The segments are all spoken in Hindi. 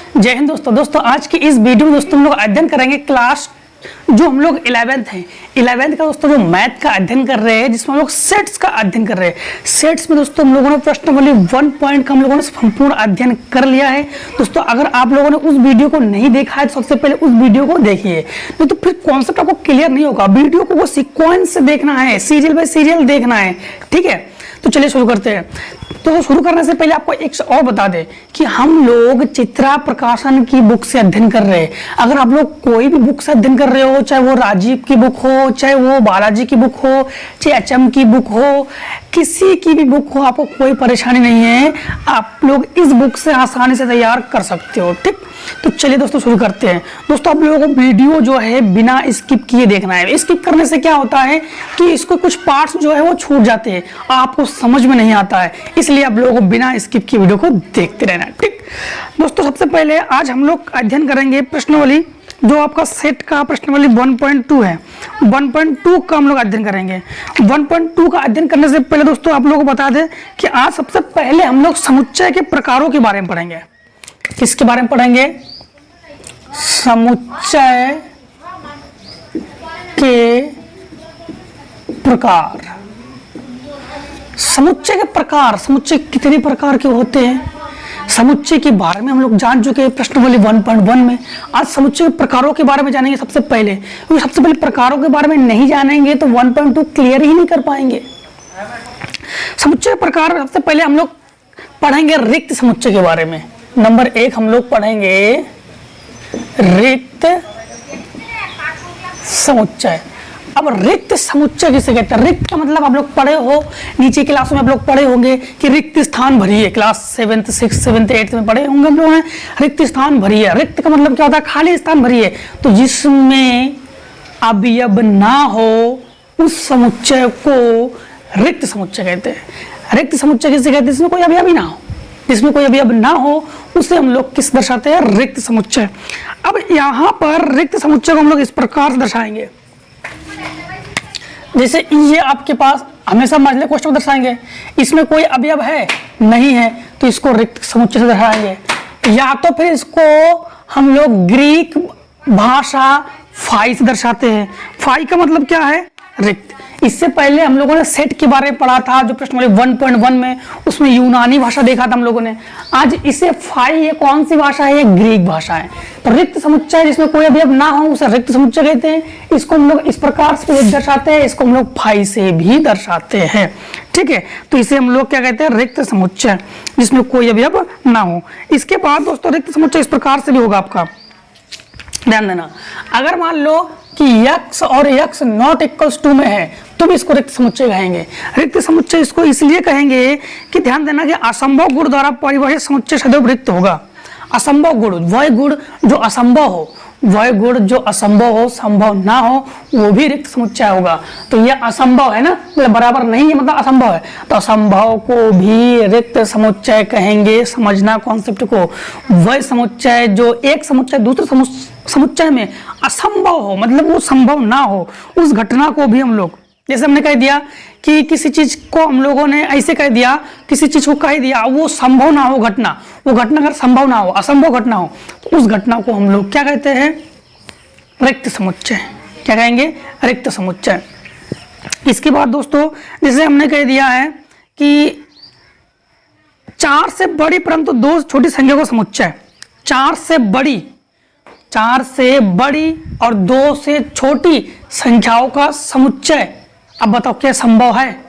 जय हिंद दोस्तों आज की इस वीडियो में दोस्तों हम लोग अध्ययन करेंगे क्लास जो हम लोग 11th हैं 11th का दोस्तों जो मैथ का अध्ययन कर रहे हैं, जिसमें हम लोग सेट्स का अध्ययन कर रहे हैं। सेट्स में दोस्तों हम लोगों ने प्रश्नावली 1 पॉइंट का हम लोगों ने संपूर्ण अध्ययन कर लिया है। दोस्तों अगर आप लोगों ने उस वीडियो को नहीं देखा है तो सबसे पहले उस वीडियो को देखिए, नहीं तो फिर कॉन्सेप्ट आपको क्लियर नहीं होगा। वीडियो को वो सीक्वेंस से देखना है, सीरियल बाय सीरियल देखना है, ठीक है। तो चलिए शुरू करते हैं। तो शुरू करने से पहले आपको एक और बता दें कि हम लोग चित्रा प्रकाशन की बुक से अध्ययन कर रहे हैं। अगर आप लोग कोई भी बुक से अध्ययन कर रहे हो, चाहे वो राजीव की बुक हो, चाहे वो बालाजी की बुक हो, चाहे HM की बुक हो, किसी की भी बुक हो, आपको कोई परेशानी नहीं है। आप लोग इस बुक से आसानी से तैयार कर सकते हो, ठीक। तो चलिए दोस्तों शुरू करते हैं। दोस्तों आप लोगों को वीडियो जो है बिना स्किप किए देखना है। स्किप करने से क्या होता है कि इसको कुछ पार्ट्स जो है वो छूट जाते हैं, आपको समझ में नहीं आता है, इसलिए आप लोगों को बिना स्किप की वीडियो को देखते रहना है, ठीक। दोस्तों सबसे पहले आज हम लोग अध्ययन करेंगे प्रश्नावली जो आपका सेट का प्रश्नावली 1.2 है। 1.2 का हम लोग अध्ययन करेंगे। 1.2 का अध्ययन करने से पहले दोस्तों आप लोगों को बता दें कि आज सबसे पहले हम लोग समुच्चय के प्रकारों के बारे में पढ़ेंगे। किसके बारे में पढ़ेंगे? समुच्चय के प्रकार। समुच्चय के प्रकार, समुच्चय कितने प्रकार के होते हैं, समुच्चय के बारे में हम लोग जान चुके हैं प्रश्नावली 1.1 में। आज समुच्चय के प्रकारों के बारे में जानेंगे सबसे पहले, क्योंकि सबसे पहले प्रकारों के बारे में नहीं जानेंगे तो 1.2 क्लियर ही नहीं कर पाएंगे। समुच्चय प्रकार सबसे पहले हम लोग पढ़ेंगे रिक्त समुच्चय के बारे में। नंबर 1 हम लोग पढ़ेंगे रिक्त समुच्चय। अब रिक्त समुच्चय किसे कहते हैं? रिक्त का मतलब आप लोग पढ़े हो, नीचे क्लासों में आप लोग पढ़े होंगे कि रिक्त स्थान भरिए। Class 7th 6th 7th 8th में पढ़े होंगे हम लोगों ने, रिक्त स्थान भरिए। रिक्त का मतलब क्या होता है? खाली स्थान भरिए। तो जिसमें अवयव ना हो उस समुच्चय को रिक्त समुच्चय कहते हैं। रिक्त समुच्चय किसे कहते हैं? जिसमें कोई अवयव ही ना हो, जिसमें कोई अवयव ना हो उसे हम लोग किस दर्शाते हैं? रिक्त समुच्चय। अब यहाँ पर रिक्त समुच्चय को हम लोग इस प्रकार से दर्शाएंगे। जैसे ये आपके पास हमेशा मजले क्वेश्चन दर्शाएंगे, इसमें कोई अवयव है नहीं है तो इसको रिक्त समुच्चय से दर्शाएंगे। या तो फिर इसको हम लोग ग्रीक भाषा फाई से दर्शाते हैं। फाई का मतलब क्या है? रिक्त। इससे पहले हम लोगों ने सेट के बारे में पढ़ा था जो प्रश्नावली 1.1 में, उसमें यूनानी भाषा देखा था हम लोगों ने। आज इसे फाई, ये कौन सी भाषा है? ये ग्रीक भाषा है। तो रिक्त समुच्चय जिसमें कोई अवयव ना हो उसे रिक्त समुच्चय कहते हैं। इसको हम लोग इस प्रकार से दर्शाते हैं, इसको हम लोग फाई से भी दर्शाते हैं, ठीक है। तो इसे हम लोग क्या कहते हैं? रिक्त समुच्चय, जिसमें कोई अवयव ना हो। इसके बाद दोस्तों रिक्त समुच्चय इस प्रकार से भी होगा आपका, ध्यान देना। अगर मान लो कि x और x नॉट इक्वल्स 2 में है तो भी इसको रिक्त समुच्चय कहेंगे। रिक्त समुच्चय इसको इसलिए कहेंगे कि ध्यान देना कि असंभव गुण द्वारा परिभाषित समुच्चय सदैव रिक्त होगा। असंभव गुण, वह गुण जो असंभव हो, वह गुण जो असंभव हो, संभव ना हो, वो भी रिक्त समुच्चय होगा। तो यह असंभव है ना, मतलब बराबर नहीं है, मतलब असंभव है, तो असंभव को भी रिक्त समुच्चय कहेंगे। समझना कॉन्सेप्ट को। वह समुच्चय जो एक समुच्चय दूसरे समुच्चय में असंभव हो, मतलब वो संभव ना हो, उस घटना को भी हम लोग, जैसे हमने कह दिया कि किसी चीज को हम लोगों ने ऐसे कह दिया, किसी चीज को कह दिया वो संभव ना हो घटना, वो घटना अगर संभव ना हो, असंभव घटना हो, तो उस घटना को हम लोग क्या कहते हैं? रिक्त समुच्चय। क्या कहेंगे? रिक्त समुच्चय। इसके बाद दोस्तों जैसे हमने कह दिया है कि 4 से बड़ी परंतु 2 छोटी संख्या को समुच्चय। 4 से बड़ी और 2 से छोटी संख्याओं का समुच्चय। अब बताओ क्या संभव है?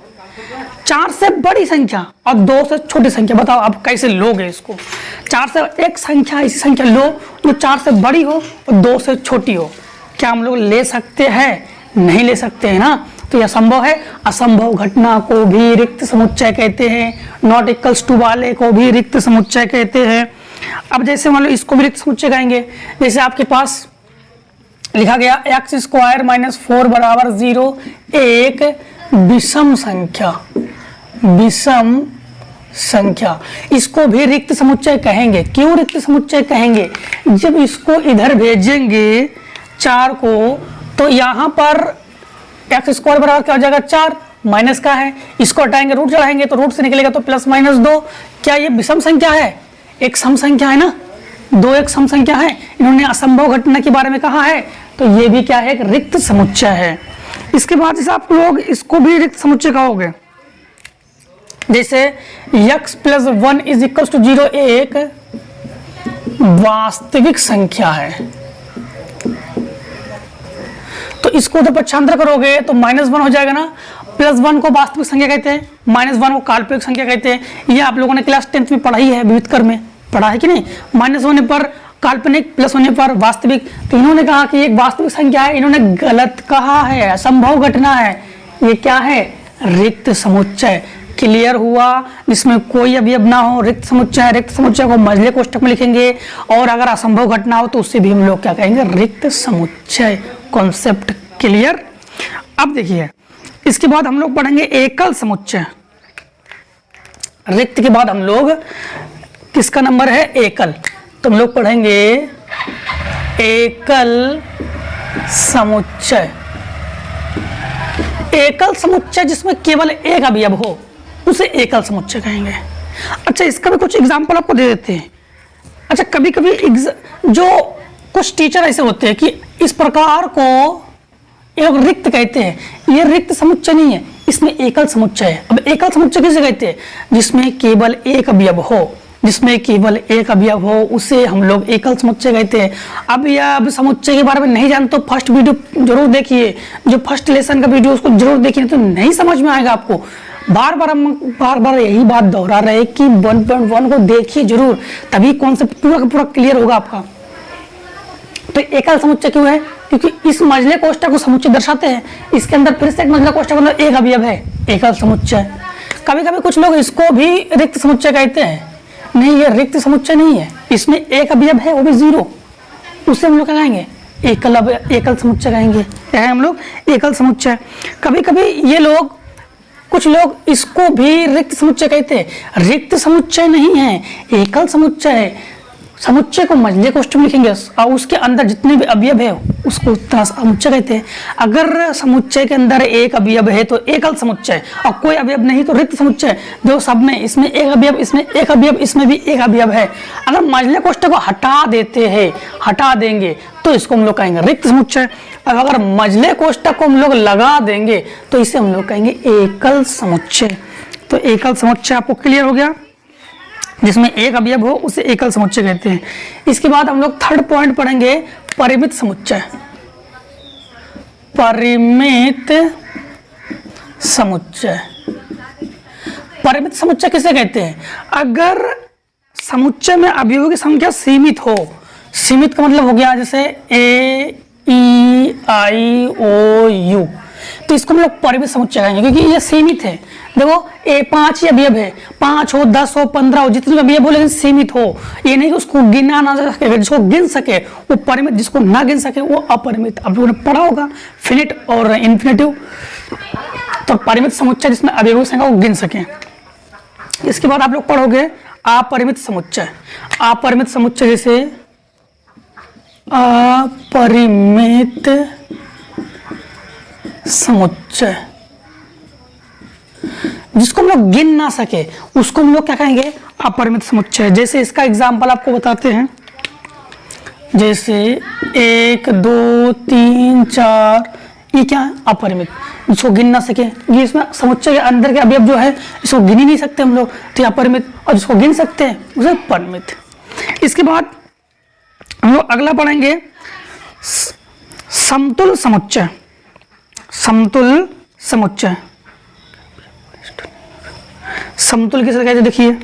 4 से बड़ी संख्या और 2 से छोटी संख्या, बताओ आप कैसे लोगे इसको? 4 से एक संख्या, ऐसी संख्या लो जो 4 से बड़ी हो और 2 से छोटी हो। क्या हम लोग ले सकते हैं? नहीं ले सकते हैं ना, तो यह संभव है। असंभव घटना को भी रिक्त समुच्चय कहते हैं। नॉट इक्वल्स टू वाले को भी रिक्त समुच्चय कहते हैं। अब जैसे मान लो इसको भी रिक्त समुच्चय कहेंगे। जैसे आपके पास लिखा गया x² - 4 = 0, एक विषम संख्या, इसको भी रिक्त समुच्चय कहेंगे। क्यों रिक्त समुच्चय कहेंगे? जब इसको इधर भेजेंगे 4 को, तो यहाँ पर x² बराबर क्या हो जाएगा? 4, माइनस का है, इसको हटाएंगे, रूट चढ़ाएंगे तो रूट से निकलेगा तो +-2। क्या ये विषम संख्या है? एक सम संख्या है ना, दो एक सम संख्या है, इन्होंने असंभव घटना के बारे में कहा है, तो ये भी क्या है, एक रिक्त समुच्चय है। इसके बाद जैसे आप लोग इसको भी रिक्त समुच्चय कहोगे, जैसे x + 1 = 0 एक वास्तविक संख्या है, तो इसको जब पक्षांतर करोगे तो -1 हो जाएगा ना। +1 को वास्तविक संख्या कहते हैं, -1 को काल्पनिक संख्या कहते हैं। ये आप लोगों ने क्लास 10th में पढ़ाई है, विविधकर में पढ़ा है कि नहीं। माइनस होने पर काल्पनिक, प्लस होने पर वास्तविक। तो इन्होंने कहा कि एक वास्तविक संख्या है, इन्होंने गलत कहा है, असंभव घटना है। ये क्या है, रिक्त समुच्चय। क्लियर हुआ, जिसमें कोई अवयव ना हो, रिक्त समुच्चय है। रिक्त समुच्चय को मझले कोष्ठक में लिखेंगे, और अगर असंभव घटना हो तो उससे भी हम लोग क्या कहेंगे, रिक्त समुच्चय। Concept clear. अब देखिए इसके बाद हम लोग पढ़ेंगे एकल समुच्चय। रिक्त के बाद हम लोग किसका नंबर है, एकल। तो हम लोग पढ़ेंगे एकल समुच्चय। एकल समुच्चय जिसमें केवल एक अवयव हो उसे एकल समुच्चय कहेंगे। अच्छा, इसका भी कुछ एग्जाम्पल आपको दे देते हैं। अच्छा, कभी कभी जो कुछ टीचर ऐसे होते हैं कि इस प्रकार को एक रिक्त कहते हैं, ये रिक्त समुच्चय नहीं है, इसमें एकल समुच्चय है। अब एकल समुच्चय किसे कहते हैं, जिसमें केवल एक अवयव हो, जिसमें केवल एक अवयव हो उसे हम लोग एकल समुच्चय कहते हैं। अब यह समुच्चय के बारे में नहीं जानते तो फर्स्ट वीडियो जरूर देखिए, जो फर्स्ट लेसन का वीडियो उसको जरूर देखिए, तो नहीं समझ में आएगा आपको। बार बार यही बात दोहरा रहे कि 1.1 को देखिए जरूर, तभी कॉन्सेप्ट पूरा का पूरा क्लियर होगा आपका। तो एकल समुच्चय क्यों है, क्योंकि इस मझले कोष्ठक को समुच्चय दर्शाते हैं। इसके अंदर फिर से एक मझला कोष्ठक मतलब एक अवयव है, एकल समुच्चय। कभी कभी कुछ लोग इसको भी रिक्त समुच्चय कहते हैं। नहीं, ये रिक्त समुच्चय नहीं है, इसमें एक अवयव है, वो भी 0, उससे हम लोग क्या कहेंगे, एकल समुच्चय कहेंगे। क्या है हम लोग, एकल समुच्चय। कभी कभी ये लोग, कुछ लोग इसको भी रिक्त समुच्चय कहते हैं। रिक्त समुच्चय नहीं है, एकल समुच्चय है। समुच्चय को मझले कोष्ठक में लिखेंगे और उसके अंदर जितने भी अवयव है उसको उतना समुच्चय कहते हैं। अगर समुच्चय के अंदर एक अवयव है तो एकल समुच्चय, और कोई अवयव नहीं तो रिक्त समुच्चय। जो सब में, इसमें एक अवयव, इसमें एक अवयव, इसमें भी एक अवयव है। अगर मझले कोष्ठक को हटा देते हैं, हटा देंगे तो इसको हम लोग कहेंगे रिक्त समुच्चय। और अगर मझले कोष्ठक को हम लोग लगा देंगे तो इसे हम लोग कहेंगे एकल समुच्चय। तो एकल समुच्चय आपको क्लियर हो गया, जिसमें एक अवयव हो उसे एकल समुच्चय कहते हैं। इसके बाद हम लोग थर्ड पॉइंट पढ़ेंगे, परिमित समुच्चय। परिमित समुच्चय, परिमित समुच्चय किसे कहते हैं, अगर समुच्चय में अवयवों की संख्या सीमित हो। सीमित का मतलब हो गया जैसे A, E, I, O, U, तो इसको हम लोग परिमित समुच्चय कहेंगे, क्योंकि ये सीमित है। देखो, 5 ही अवयव है, 5 हो, 10 हो, 15 हो, जितने अवयव हो, लेकिन सीमित हो। ये नहीं कि उसको गिना ना सके, जिसको गिन सके वो परिमित, जिसको ना गिन सके वो अपरिमित। अब लोगों ने पढ़ा होगा फिनिट और इन्फिनेटिव। तो परिमित समुच्चय जिसमें अवयवों की संख्या को गिन सके। इसके बाद आप लोग पढ़ोगे अपरिमित समुच्चय। अपरिमित समुच्चय जैसे अपरिमित समुच्चय, जिसको हम लोग गिन ना सके उसको हम लोग क्या कहेंगे, अपरिमित समुच्चय। जैसे इसका एग्जांपल आपको बताते हैं, जैसे 1, 2, 3, 4, ये क्या है, अपरिमित, जिसको गिन ना सके। ये इसमें समुच्चय के अंदर के अवयव जो है इसको गिन ही नहीं सकते हम लोग, तो अपरिमित। और जिसको गिन सकते हैं उसे परिमित। इसके बाद हम लोग अगला पढ़ेंगे समतुल समुच्चय। समतुल समुच्चय, समतुल किसे कहते हैं, देखिए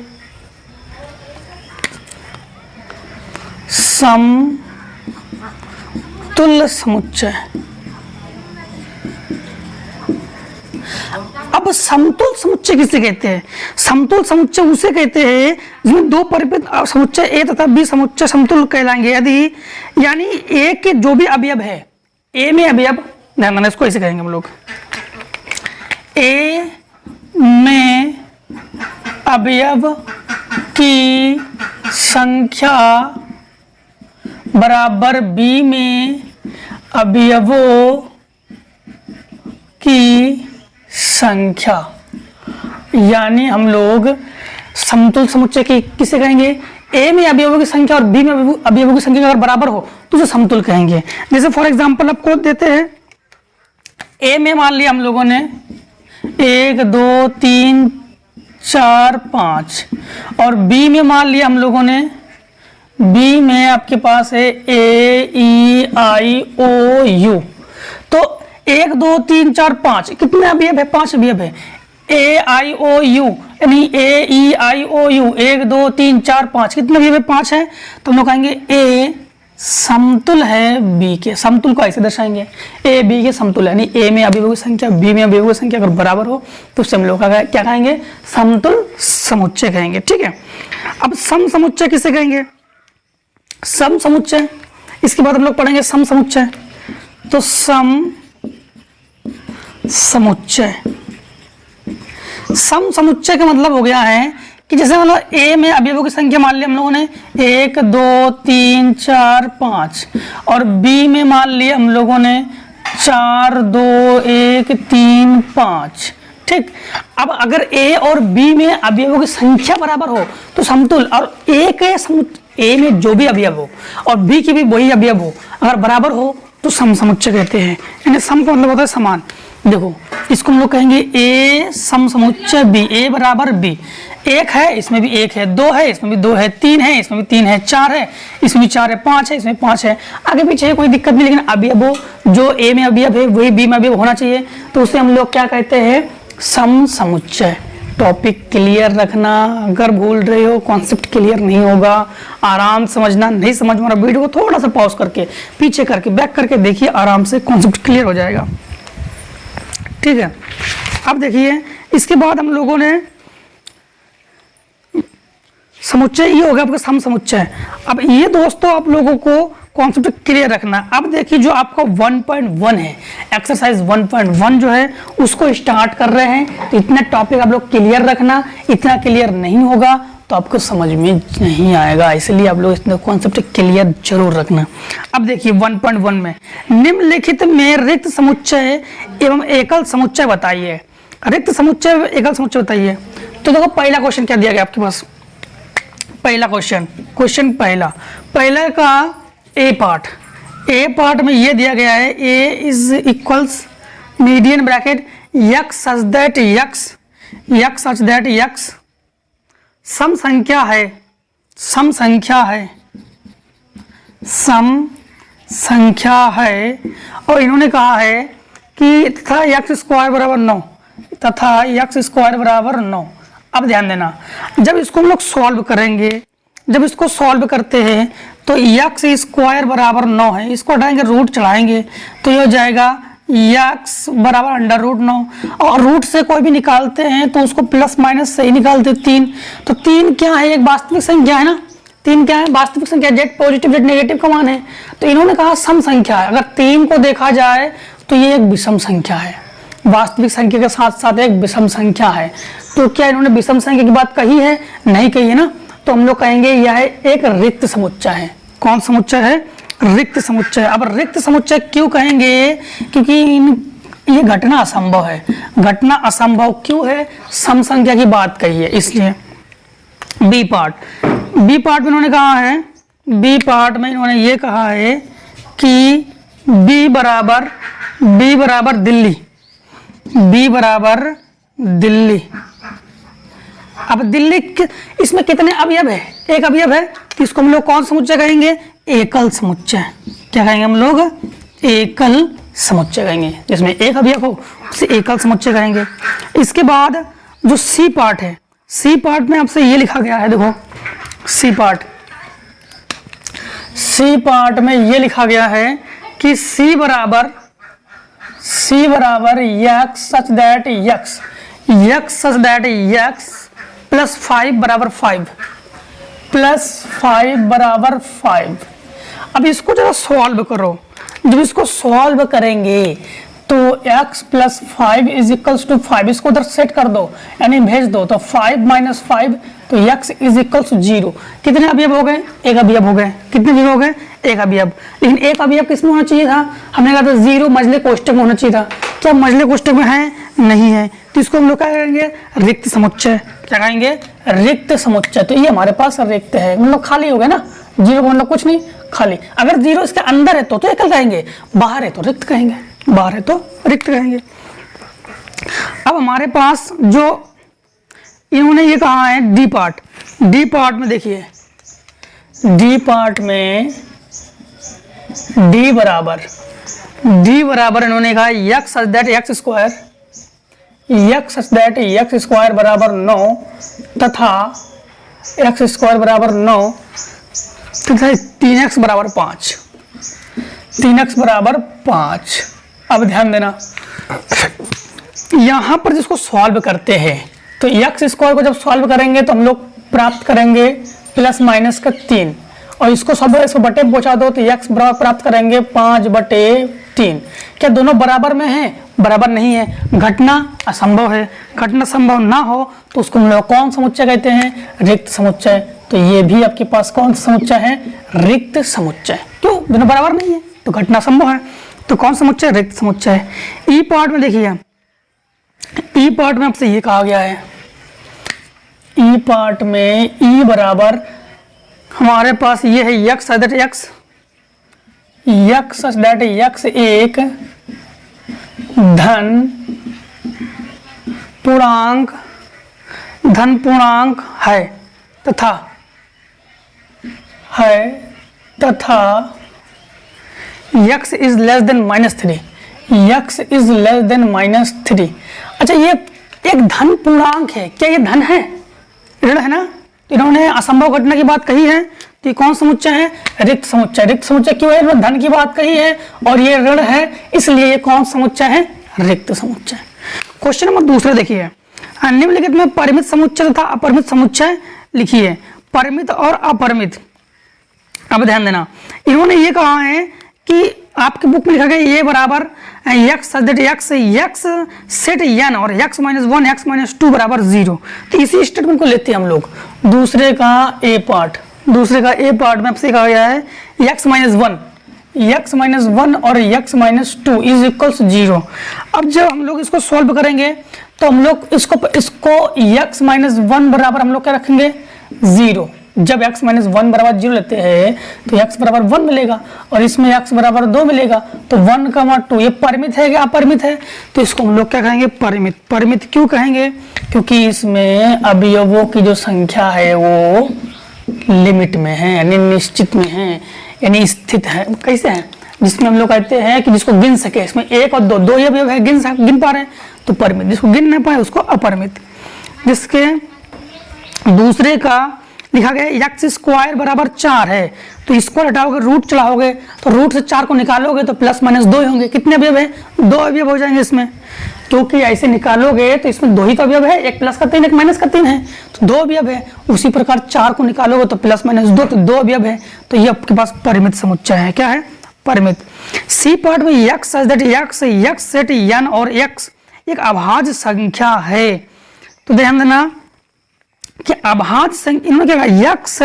समतुल समुच्चय। अब समतुल समुच्चय किसे कहते हैं, समतुल समुच्चय उसे कहते हैं जिसमें दो परिमित समुच्चय ए तथा बी समुच्चय समतुल कहलाएंगे यदि, यानी ए के जो भी अवयव है, ए में अवयव, ध्यान इसको ऐसे कहेंगे हम लोग, ए में अवयव की संख्या बराबर बी में अवयवों की संख्या। यानी हम लोग समतुल समुच्चय की किसे कहेंगे, ए में अवयवों की संख्या और बी में अवयवों की संख्या अगर बराबर हो तो उसे समतुल कहेंगे। जैसे फॉर एग्जांपल आपको देते हैं, ए में मान लिया हम लोगों ने 1 2 3 4 5 और बी में मान लिया हम लोगों ने, बी में आपके पास है ए ई आई ओ यू। तो 1 2 3 4 5 कितने अवयव है? 5 अवयव है। ए आई ओ यू यानी ए ई आई ओ यू 1 2 3 4 5 कितने अवयव है? 5 है। तो हम लोग कहेंगे ए समतुल है बी के। समतुल को ऐसे दर्शाएंगे, ए बी के समतुल है, यानी ए में अवयवों की संख्या बी में अवयवों की संख्या अगर बराबर हो तो उससे हम लोग क्या कहेंगे? समतुल समुच्चय कहेंगे। ठीक है, अब सम समुच्चय किसे कहेंगे? सम समुच्चय। इसके बाद हम लोग पढ़ेंगे सम समुच्चय। तो सम समुच्चय, सम समुच्चय का मतलब हो गया है कि जैसे मतलब ए में अवयवों की संख्या मान लिया हम लोगों ने 1 2 3 4 5 और बी में मान लिया हम लोगों ने 4 2 1 3 5। ठीक, अब अगर ए और बी में अवयवों की संख्या बराबर हो तो समतुल, और ए के ए में जो भी अवयव हो और बी की भी वही अवयव हो अगर बराबर हो तो सम समुच्चय कहते हैं। यानी सम का मतलब होता है समान। देखो इसको हम लोग कहेंगे ए सम समुच्चय बी, ए बराबर बी। 1 है इसमें भी 1 है, 2 है इसमें भी 2 है, 3 है इसमें भी 3 है, 4 है इसमें भी 4 है, 5 है इसमें 5 है। आगे पीछे है कोई दिक्कत नहीं, लेकिन अवयव जो ए में अवयव है वही बी में अवयव होना चाहिए, तो उसे हम लोग क्या कहते हैं? सम समुच्चय। टॉपिक क्लियर रखना, अगर भूल रहे हो कॉन्सेप्ट क्लियर नहीं होगा, आराम समझना, नहीं समझ में वीडियो को थोड़ा सा पॉज करके पीछे करके बैक करके देखिए, आराम से कॉन्सेप्ट क्लियर हो जाएगा। ठीक है, अब देखिए इसके बाद हम लोगों ने समुच्चय, ये हो गया आपका सम समुच्चय। अब ये दोस्तों आप लोगों को कॉन्सेप्ट क्लियर रखना। अब देखिए जो आपका 1.1 है, एक्सरसाइज 1.1 जो है उसको स्टार्ट कर रहे हैं, तो इतना टॉपिक आप लोग क्लियर रखना। इतना क्लियर नहीं होगा तो आपको समझ में नहीं आएगा, इसलिए आप लोग इतना कॉन्सेप्ट क्लियर जरूर रखना। अब देखिए 1.1 में निम्नलिखित में रिक्त समुच्चय एवं एकल समुच्चय बताइए। रिक्त समुच्चय एकल समुच्चय बताइए। तो देखो पहला क्वेश्चन क्या दिया गया आपके पास? पहला क्वेश्चन पहला का ए पार्ट में ये दिया गया है, A is equals median bracket x such that x सम संख्या है और इन्होंने कहा है कि तथा यक्स स्क्वायर बराबर 9। अब ध्यान देना, जब इसको हम लोग सॉल्व करेंगे, जब इसको सॉल्व करते हैं तो यक्स स्क्वायर बराबर 9 है, इसको हटाएंगे रूट चढ़ाएंगे तो ये हो जाएगा यक्स बराबर अंडर रूट 9, और रूट से कोई भी निकालते हैं तो उसको प्लस माइनस से ही निकालते 3। तो 3 क्या है? एक वास्तविक संख्या है ना। 3 क्या है? वास्तविक संख्या, जेड पॉजिटिव जेड नेगेटिव का मान है। तो इन्होंने कहा सम संख्या है। अगर 3 को देखा जाए तो ये एक विषम संख्या है, वास्तविक संख्या के साथ साथ एक विषम संख्या है। तो क्या इन्होंने विषम संख्या की बात कही है? नहीं कही है ना। तो हम लोग कहेंगे यह एक रिक्त समुच्चय है। कौन समुच्चय है? रिक्त समुच्चय। अब रिक्त समुच्चय क्यों कहेंगे? क्योंकि ये घटना असंभव है। घटना असंभव क्यों है? सम संख्या की बात कही है इसलिए। बी पार्ट में इन्होंने कहा है, बी पार्ट में इन्होंने ये कहा है कि बी बराबर दिल्ली। अब दिल्ली इसमें कितने अवयव है? एक अवयव है, इसको हम लोग कौन समुच्चय कहेंगे? एकल समुच्चय। क्या कहेंगे हम लोग? एकल समुच्चय कहेंगे। जिसमें एक अवयव हो उसे एकल समुच्चय कहेंगे। इसके बाद जो सी पार्ट है, सी पार्ट में आपसे ये लिखा गया है, देखो सी पार्ट में ये लिखा गया है कि सी बराबर x such that x plus 5 बराबर 5। अब इसको जरा सॉल्व करो। जब इसको सॉल्व करेंगे तो x plus 5 is equals to 5, इसको उधर सेट कर दो यानी भेज दो, तो 5 माइनस 5 तो x इज इक्वल्स 0। कितने अवयव हो गए? एक अवयव हो गए। कितने अवयव हो गए? एक अवयव। लेकिन एक अवयव किसमें होना चाहिए था? हमने कहा था 0 मझले कोष्ठक में होना चाहिए था। क्या मझले कोष्ठक में है? नहीं है। तो इसको हम लोग क्या कहेंगे? रिक्त समुच्चय। क्या कहेंगे? रिक्त समुच्चय। तो ये हमारे पास रिक्त है, मतलब खाली हो गया ना, जीरो का मतलब कुछ नहीं, खाली। अगर जीरो इसके अंदर है तो एकल कहेंगे, बाहर है तो रिक्त कहेंगे, बाहर है तो रिक्त कहेंगे। अब हमारे पास जो इन्होंने ये कहा है डी पार्ट, डी पार्ट में देखिए, डी पार्ट में डी बराबर इन्होंने कहा x such that x square बराबर 9 तथा एक्स स्क्वायर बराबर 9 तथा 3x बराबर 5, 3x बराबर 5। अब ध्यान देना, यहां पर जिसको सॉल्व करते हैं तो एक्स स्क्वायर को जब सॉल्व करेंगे तो हम लोग प्राप्त करेंगे प्लस माइनस का 3, और इसको सब इसको बटे पहुंचा दो तो एक्स बराबर प्राप्त करेंगे 5/3। क्या दोनों बराबर में है? बराबर नहीं है, घटना असंभव है। घटना संभव ना हो तो उसको हम लोग कौन समुच्चय कहते हैं? रिक्त समुच्चय। तो ये भी आपके पास कौन सा समुच्चय है? रिक्त समुच्चय। क्यों? दोनों बराबर नहीं है तो घटना संभव है, तो कौन समुच्चय? रिक्त समुच्चय है। ई पार्ट में देखिए, ई पार्ट में आपसे ये कहा गया है, ई पार्ट में ई बराबर हमारे पास ये है यक्स सच दैट यक्स एक धन पूर्णांक है तथा x is less then -3, x is less then -3। अच्छा, ये एक धन पूर्णांक है, क्या ये धन है? ऋण है ना, तो इन्होंने असंभव घटना की बात कही है, तो ये कौन समुच्चय है? रिक्त समुच्चय। रिक्त समुच्चय क्यों है? इन्होंने धन की बात कही है और ये ऋण है, इसलिए ये कौन समुच्चय है? रिक्त समुच्चय। क्वेश्चन नंबर दूसरा देखिए, निम्नलिखित में परिमित समुच्चय तथा अपरिमित समुच्चय लिखिए, परिमित और अपरिमित। अब ध्यान देना, इन्होंने ये कहा है कि आपकी बुक में लिखा गया ये बराबर यक्स सेट एन और x - 1 x - 2 बराबर 0। तो इसी स्टेटमेंट को लेते हैं हम लोग। दूसरे का ए पार्ट में आपसे कहा गया है x - 1 और x - 2 इज इक्वल्स 0। अब जब हम लोग इसको सॉल्व करेंगे तो हम लोग इसको x - 1 बराबर हम लोग क्या रखेंगे? 0। जब x - 1 बराबर 0 लेते हैं तो x बराबर 1 मिलेगा और इसमें x बराबर 2 मिलेगा, तो 1, 2 ये परिमित है क्या अपरिमित है? तो इसको हम लोग क्या कहेंगे? परिमित। परिमित क्यों कहेंगे? क्योंकि इसमें अवयवों की जो संख्या है वो लिमिट में है, यानी निश्चित में है, यानी स्थित है। कैसे है? जिसमें हम लोग कहते हैं कि जिसको गिन सके, इसमें 1 और 2 ये अवयव है, गिन पा रहे हैं तो परिमित, जिसको गिन नहीं पाए उसको अपरिमित। जिसके दूसरे का लिखा गया एक्स स्क्वायर बराबर 4 है, तो इसको हटाओगे, रूट चलाओगे तो रूट से 4 को निकालोगे तो प्लस माइनस 2 होंगे। कितने अवयव है? 2 अवयव हो जाएंगे इसमें, क्योंकि ऐसे निकालोगे तो इसमें 2 ही तो अवयव है, एक प्लस का 3 एक माइनस का 3 है, तो 2 अवयव है। उसी प्रकार 4 को निकालोगे तो प्लस माइनस 2, तो 2 अवयव है। तो ये आपके पास परिमित समुच्चय है। क्या है? परिमित। सी पार्ट में यक्स सेट एन और एक्स एक अभाज्य संख्या है। तो ध्यान देना कि अभाज्य संख्या, इन्होंने क्या कहा? यक्स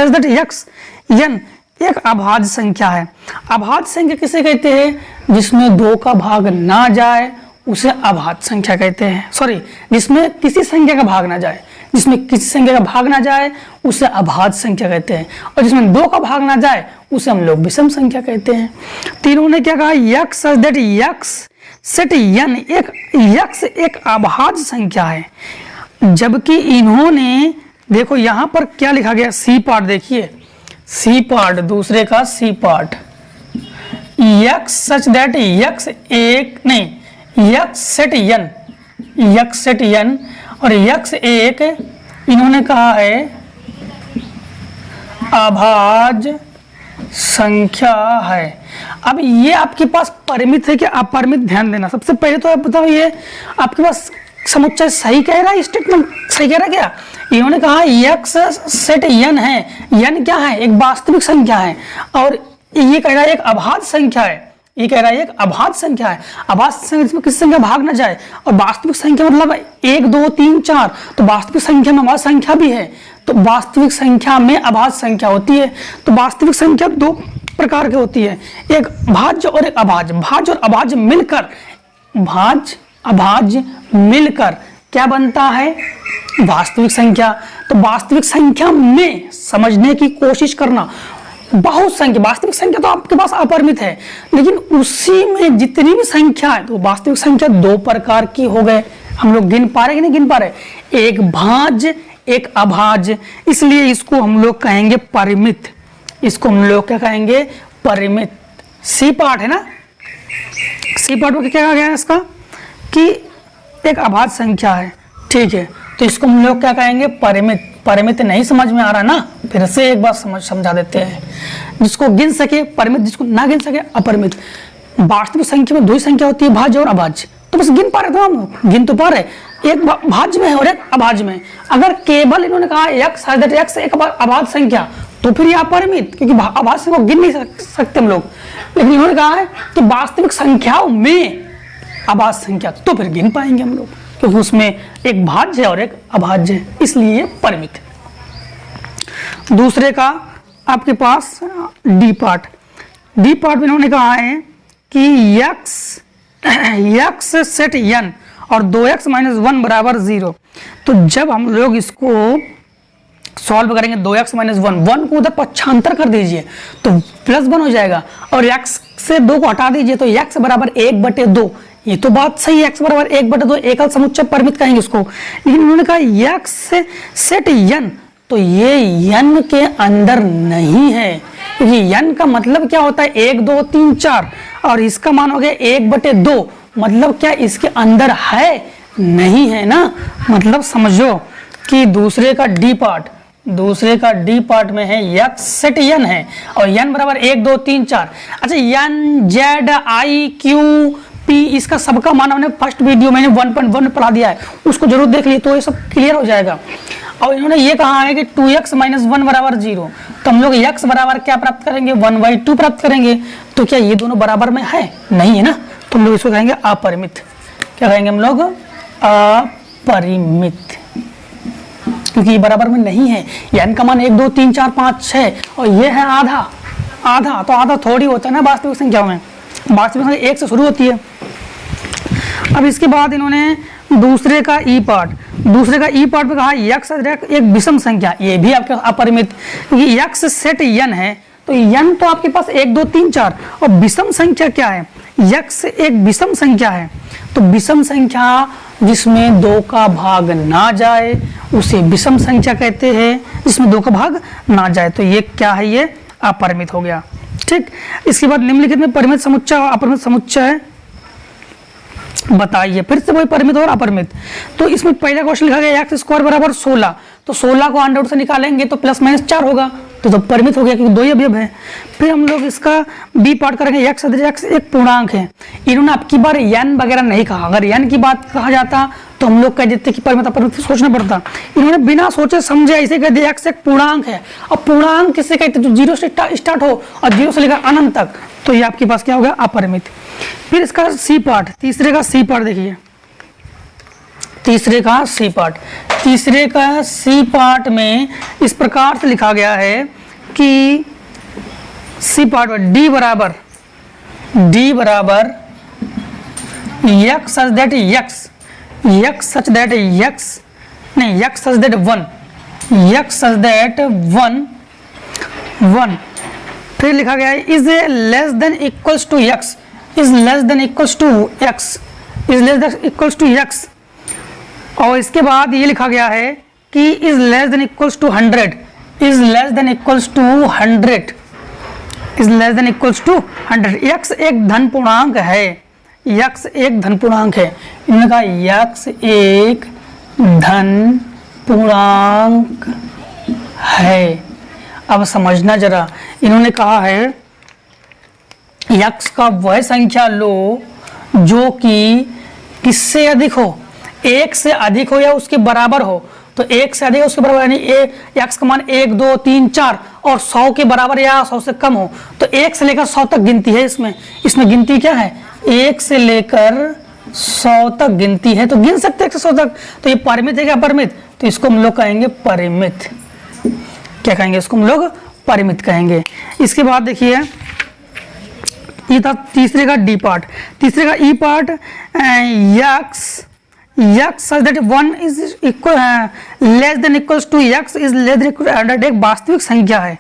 एन एक अभाज्य संख्या है। अभाज्य संख्या किसे कहते हैं? जिसमें 2 का भाग ना जाए उसे अभाज्य संख्या कहते हैं। सॉरी, जिसमें किसी संख्या का भाग ना जाए, जिसमें किसी संख्या का भाग ना जाए उसे अभाज्य संख्या कहते हैं, और जिसमें 2 का भाग ना जाए उसे हम लोग विषम संख्या कहते हैं। तीनों ने क्या कहा? यक्स सेट एन यक्स एक अभाज्य संख्या है। जबकि इन्होंने देखो यहां पर क्या लिखा गया? सी पार्ट देखिए, सी पार्ट, दूसरे का C part, x such that x set N और यक्स एक, इन्होंने कहा है अभाज्य संख्या है। अब ये आपके पास परिमित है कि अपरिमित? ध्यान देना, सबसे पहले तो आप बताओ ये आपके पास समुच्चय सही कह रहा है? स्टेटमेंट सही कह रहा है क्या? इन्होंने कहा यक्स सेट एन है, एन क्या है? एक वास्तविक संख्या है, और ये कह रहा है एक अभाज्य संख्या है। ये कह रहा है एक अभाज्य संख्या है। अभाज्य संख्या जिसमें किसी संख्या भाग ना जाए, और वास्तविक संख्या मतलब 1 2 3 4, तो वास्तविक संख्या में अभाज्य संख्या भी है, तो वास्तविक संख्या में अभाज्य संख्या होती है। तो वास्तविक संख्या 2 प्रकार की होती है, एक भाज्य और एक अभाज्य। भाज्य और अभाज्य मिलकर क्या बनता है, वास्तविक संख्या। तो वास्तविक संख्या में समझने की कोशिश करना, बहुत संख्या, वास्तविक संख्या तो आपके पास अपरिमित है, लेकिन उसी में जितनी भी संख्या है, तो वास्तविक संख्या दो प्रकार की हो गए। हम लोग गिन पा रहे कि नहीं गिन पा रहे, एक भाज्य एक अभाज्य, इसलिए इसको हम लोग कहेंगे परिमित। इसको हम लोग क्या कहेंगे, परिमित। सी पार्ट है ना, सी पार्ट में क्या कहा गया है इसका कि एक अभाज्य संख्या है, ठीक है, तो इसको हम लोग क्या कहेंगे, परिमित। परिमित नहीं समझ में आ रहा ना, फिर से एक बार समझा देते हैं। जिसको गिन सके परिमित, जिसको ना गिन सके अपरिमित। वास्तविक संख्या में दो ही संख्या होती है, भाज्य और अभाज्य, तो बस गिन पा रहे थे हम लोग, गिन तो पा रहे, एक भाज्य में है और एक अभाज्य में। अगर केवल इन्होंने कहा x एक अभाज्य संख्या, तो फिर ये अपरिमित, क्योंकि अभाज्य को गिन नहीं सकते हम लोग। लेकिन इन्होंने कहा है कि वास्तविक संख्याओं में अभाज्य संख्या, तो फिर गिन पाएंगे हम लोग, क्योंकि उसमें एक भाज्य है और एक अभाज्य है, इसलिए ये परिमित। दूसरे का आपके पास डी पार्ट। डी पार्ट में इन्होंने कहा है कि x सेट n और 2x माइनस 1 बराबर 0। तो जब हम लोग इसको सॉल्व करेंगे, 2x माइनस 1 को उधर पक्षांतर कर दीजिए तो +1 हो जाएगा, और x से 2 को हटा दीजिए तो x बराबर 1/2। ये तो बात सही है, x बराबर 1/2 एकल समुच्चय परिमित कहेंगे उसको। लेकिन उन्होंने कहा x सेट n, तो ये n के अंदर नहीं है, क्योंकि n का मतलब क्या होता है, 1 2 3 4, और इसका मान हो गया 1/2, मतलब क्या इसके अंदर है, नहीं है ना। मतलब समझो कि दूसरे का डी पार्ट में है x सेट n है, और n बराबर 1 2 3 4। अच्छा, n z i q p, इसका सबका मान हमने फर्स्ट वीडियो मैंने 1.1 में पढ़ा दिया है, उसको जरूर देख लीजिए, तो ये सब क्लियर हो जाएगा। और इन्होंने ये कहा है कि 2x माइनस 1 बराबर 0, तो हम लोग x बराबर क्या प्राप्त करेंगे, 1/2 प्राप्त करेंगे। तो क्या ये दोनों बराबर में है, नहीं है ना, तो हम लोग इसको कहेंगे अपरिमित। क्या कहेंगे हम लोग, अपरिमित, क्योंकि ये बराबर में नहीं है। n का मान 1 2 3 4 5 6, और ये है आधा, तो आधा थोड़ी होता है ना वास्तविक संख्याओं में, वास्तविक संख्या 1 से शुरू होती है। अब इसके बाद इन्होंने दूसरे का ई पार्ट में कहा x एक विषम संख्या, ये भी आपके अपरिमित, क्योंकि x सेट n है, तो n तो आपके पास 1 2 3 4, और विषम संख्या क्या है, x एक विषम संख्या है। तो विषम संख्या जिसमें 2 का भाग ना जाए उसे विषम संख्या कहते हैं, जिसमें 2 का भाग ना जाए। तो ये क्या है, ये अपरिमित हो गया, ठीक। इसके बाद निम्नलिखित में परिमित समुच्चय और अपरिमित समुच्चय बताइए। फिर से वही परिमित और अपरिमित। तो इसमें पहला क्वेश्चन लिखा गया x² बराबर 16, तो 16 को अंडर रूट से निकालेंगे तो +-4 होगा, तो परिमित हो गया, क्योंकि 2 ही अवयव है। फिर हम लोग इसका बी पार्ट करेंगे, x एक पूर्णांक है। इन्होंने आपकी बार n वगैरह नहीं कहा, अगर n की बात कहा जाता तो हम लोग कह देते कि परिमित अपरिमित सोचना पड़ता। इन्होंने बिना सोचे समझे ऐसे कह दिया x एक पूर्णांक है, और पूर्णांक किससे कहते हैं, जो 0 से स्टार्ट हो और 0 से लेकर अनंत तक, तो ये आपके पास क्या हो गया, अपरिमित। फिर इसका सी पार्ट, तीसरे का सी पार्ट देखिए, तीसरे का सी पार्ट में इस प्रकार से लिखा गया है कि सी पार्ट में d बराबर x सच दैट वन। फिर लिखा गया है is less than equals to x, और इसके बाद ये लिखा गया है कि is less than equals to 100, x एक धन पूर्णांक है, इन्होंने कहा x एक धन पूर्णांक है। अब समझना जरा, इन्होंने कहा है x का वह संख्या लो जो कि किससे अधिक हो, 1 से अधिक हो या उसके बराबर हो। तो 1 से अधिक उसके बराबर, यानी x का मान 1 2 3 4 और 100 के बराबर या 100 से कम हो, तो 1 से लेकर 100 तक गिनती है। इसमें गिनती क्या है, 1 से लेकर 100 तक गिनती है, तो गिन सकते हैं 1 से 100 तक। तो ये परिमित है क्या, अपरिमित, तो इसको हम लोग कहेंगे परिमित। क्या कहेंगे, इसको हम लोग परिमित कहेंगे। इसके बाद देखिए, ये था तीसरे का डी पार्ट। तीसरे का E part, x such that 1 is equal less than equals to x is less than equal 100 एक वास्तविक संख्या है।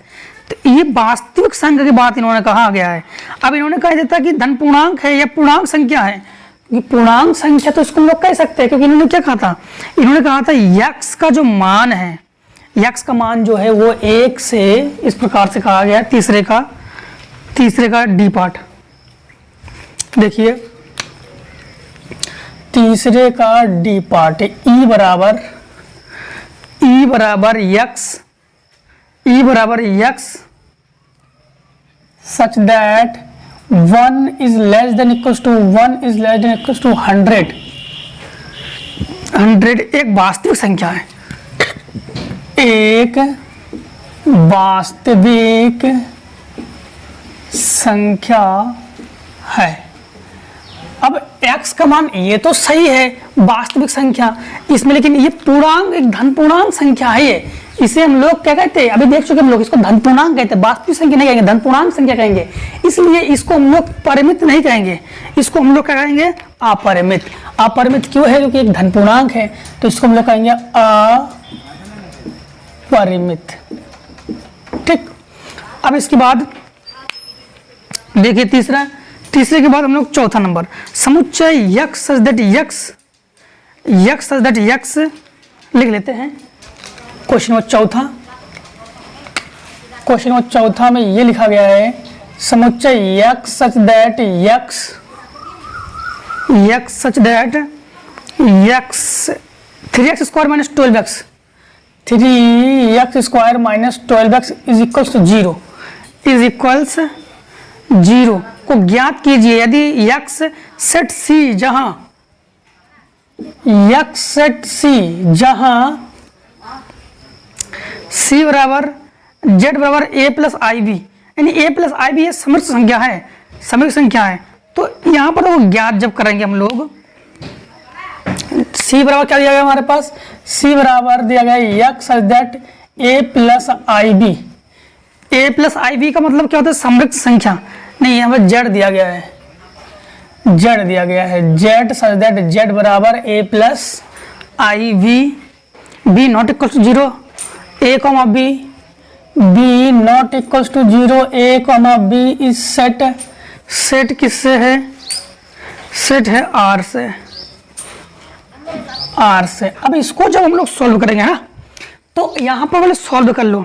तो ये वास्तविक संख्या की बात इन्होंने कहा गया है। अब इन्होंने कह देता कि धन पूर्णांक है या पूर्णांक संख्या है, पूर्णांक संख्या तो इसको हम लोग कह सकते हैं, क्योंकि इन्होंने क्या कहा था, इन्होंने कहा था x का जो मान है, x का मान जो है वो 1 से इस प्रकार से कहा गया है। तीसरे का डी पार्ट देखिए, तीसरे का डी पार्ट ई बराबर x such that 1 is less than equals to 100 एक वास्तविक संख्या है, एक वास्तविक संख्या है। अब x का मान ये तो सही है वास्तविक संख्या इसमें, लेकिन ये पूर्णांक एक धन पूर्णांक संख्या है ये, इसे हम लोग क्या कहते हैं, अभी देख चुके हम लोग, इसको धन पूर्णांक कहते हैं, वास्तविक संख्या नहीं कहेंगे, धन पूर्णांक संख्या कहेंगे। इसलिए इसको हम लोग परिमित नहीं कहेंगे, इसको हम लोग क्या कहेंगे, अपरिमित। अपरिमित क्यों है, क्योंकि एक धन पूर्णांक है, तो इसको हम लोग कहेंगे अपरिमित। ठीक, अब इसके बाद देखिए तीसरे के बाद हम लोग चौथा नंबर, समुच्चय x सच दैट x लिख लेते हैं। क्वेश्चन नंबर चौथा में ये लिखा गया है, समुच्चय x such that x 3x square minus 12x 3x square minus 12x is equals 0 को ज्ञात कीजिए यदि x सेट C जहां C बराबर Z बराबर a प्लस आई बी, यानी a प्लस आई बी समृद्ध संख्या है, तो यहाँ पर वो ज्ञात जब करेंगे हम लोग, C बराबर क्या दिया गया हमारे पास, C बराबर दिया गया x such that a plus I B. a plus I B का मतलब क्या होता है, समृद्ध संख्या नहीं, यहाँ पर z दिया गया है, z सच दैट z बराबर a plus I B not equal to 0, a comma b not equal to 0, a comma b is set किससे है, सेट है r से। अब इसको जब हम लोग सॉल्व करेंगे ना, तो यहाँ पर पहले सॉल्व कर लो,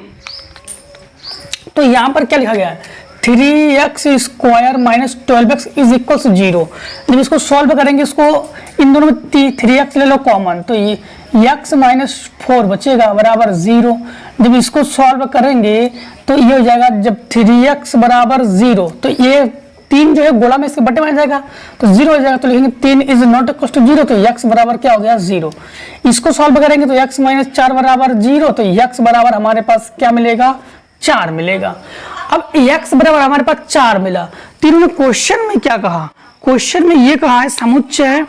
तो यहाँ पर क्या लिखा गया है, 3x square minus 12x is equal to 0। जब इसको सॉल्व करेंगे, इसको इन दोनों में 3x ले लो कॉमन, तो ये x माइनस 4 बचेगा बराबर 0। जब इसको सॉल्व करेंगे तो ये हो जाएगा, जब 3x बराबर 0, तो ये 3 जो है गोला में इसके बटे में आ जाएगा, तो 0 हो जाएगा, तो लिखेंगे 3 इज नॉट इक्वल टू 0, तो x बराबर क्या हो गया 0। इसको सॉल्व करेंगे तो x माइनस 4 बराबर 0, तो x बराबर हमारे पास क्या मिलेगा, 4 मिलेगा। अब x बराबर हमारे पास 4 मिला, तो इन्होंने क्वेश्चन में क्या कहा, क्वेश्चन में ये कहा है समुच्चय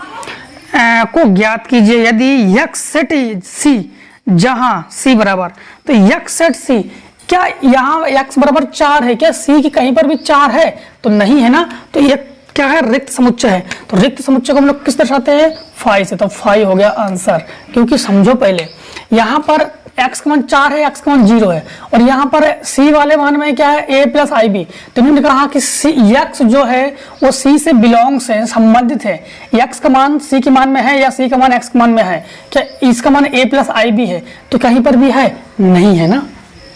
को ज्ञात कीजिए यदि x सेट C जहां C बराबर, तो x सेट C, क्या यहाँ x बराबर 4 है, क्या C की कहीं पर भी 4 है, तो नहीं है ना, तो ये क्या है, रिक्त समुच्चय है। तो रिक्त समुच्चय को हम लोग किस दर्शाते हैं, 5 से, तो 5 हो गया आंसर। क्योंकि समझो पहले, यहाँ पर x का मान 4 है, x का मान 0 है, और यहाँ पर C वाले मान में क्या है, a प्लस आई बी। तो इन्होंने कहा कि x जो है वो C से बिलोंग्स है, संबंधित है, x का मान C के मान में है या C का मान x के मान में है, क्या इसका मान a प्लस आई बी है, तो कहीं पर भी है, नहीं है ना,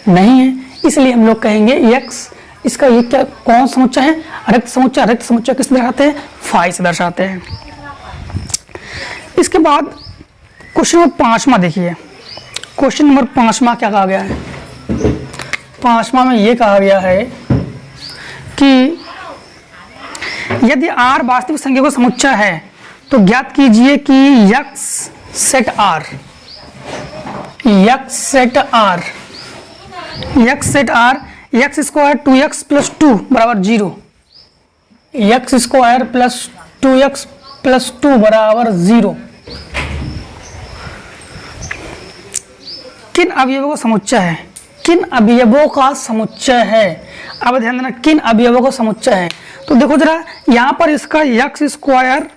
नहीं है, इसलिए हम लोग कहेंगे x, इसका ये क्या कौन समुच्चय है, रिक्त समुच्चय। रिक्त समुच्चय किस दर्शाते हैं, 5 से दर्शाते हैं। इसके बाद क्वेश्चन नंबर 5वां देखिए, क्वेश्चन नंबर 5वां क्या कहा गया है, 5वां में ये कहा गया है कि यदि r वास्तविक संख्या का समुच्चय है तो ज्ञात कीजिए कि x set r x square 2x plus 2 बराबर 0, x square plus 2x plus 2 बराबर 0 किन अवयवों का समुच्चय है, किन अवयवों का समुच्चय है। अब ध्यान देना, किन अवयवों का समुच्चय है, तो देखो जरा यहाँ पर इसका x square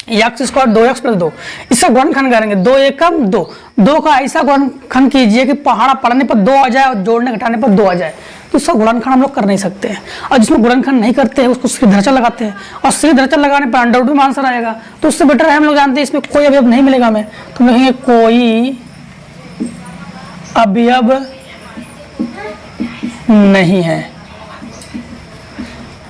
x square 2x plus 2, इसका गुणनखंड करेंगे 2 एकम 2, 2 का ऐसा गुणनखंड कीजिए कि पहाड़ा पढ़ने पर 2 आ जाए और जोड़ने घटाने पर 2 आ जाए। तो इसका गुणनखंड हम लोग कर नहीं सकते हैं, और जिसमें गुणनखंड नहीं करते हैं उसको सीधे धराचल लगाते हैं, और सीधे धराचल लगाने पर अंडर रूट में आंसर आएगा। तो उससे बेटर है, हम लोग जानते हैं इसमें कोई अवयव नहीं मिलेगा हमें, तो हम लिखेंगे कोई अवयव नहीं है,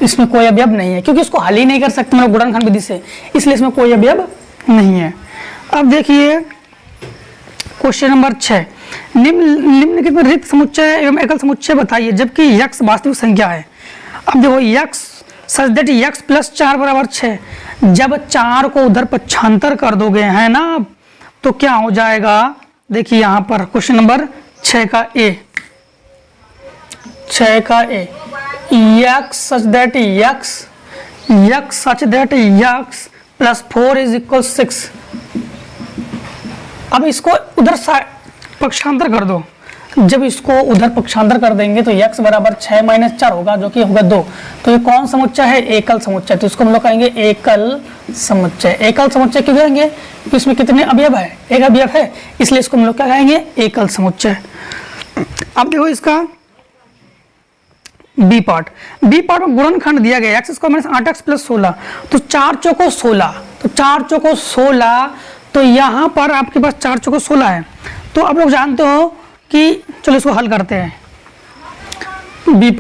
इसमें कोई अवयव नहीं है, क्योंकि इसको हल ही नहीं कर सकते मतलब गुणनखंड विधि से, इसलिए इसमें कोई अवयव नहीं है। अब देखिए क्वेश्चन नंबर 6, निम्नलिखित में रिक्त समुच्चय एवं एकल समुच्चय बताइए जबकि यक्स वास्तविक संख्या है। अब देखो x such that x plus 4 बराबर 6, जब 4 को उधर पक्षांतर कर दोगे है ना, तो क्या हो जाएगा, देखिए यहाँ पर क्वेश्चन नंबर 6 का A, x such that x plus 4 is equal 6। अब इसको उधर पक्षांतर कर दो, जब इसको उधर पक्षांतर कर देंगे तो x बराबर 6 माइनस 4 होगा, जो कि होगा 2। तो ये कौन समुच्चय है, एकल समुच्चय, तो इसको हम लोग कहेंगे एकल समुच्चय। एकल समुच्चय क्यों कहेंगे, तो इसमें कितने अवयव है, एक अवयव है, इसलिए इसको हम लोग क्या कहेंगे, एकल समुच्चय। अब देखो इसका बी पार्ट में गुणनखंड दिया गया x square minus 8x plus 16, तो 4 चौको 16, तो यहाँ पर आपके पास 4 चौको 16 है। तो आप लोग जानते हो कि चलो इसको हल करते हैं। बी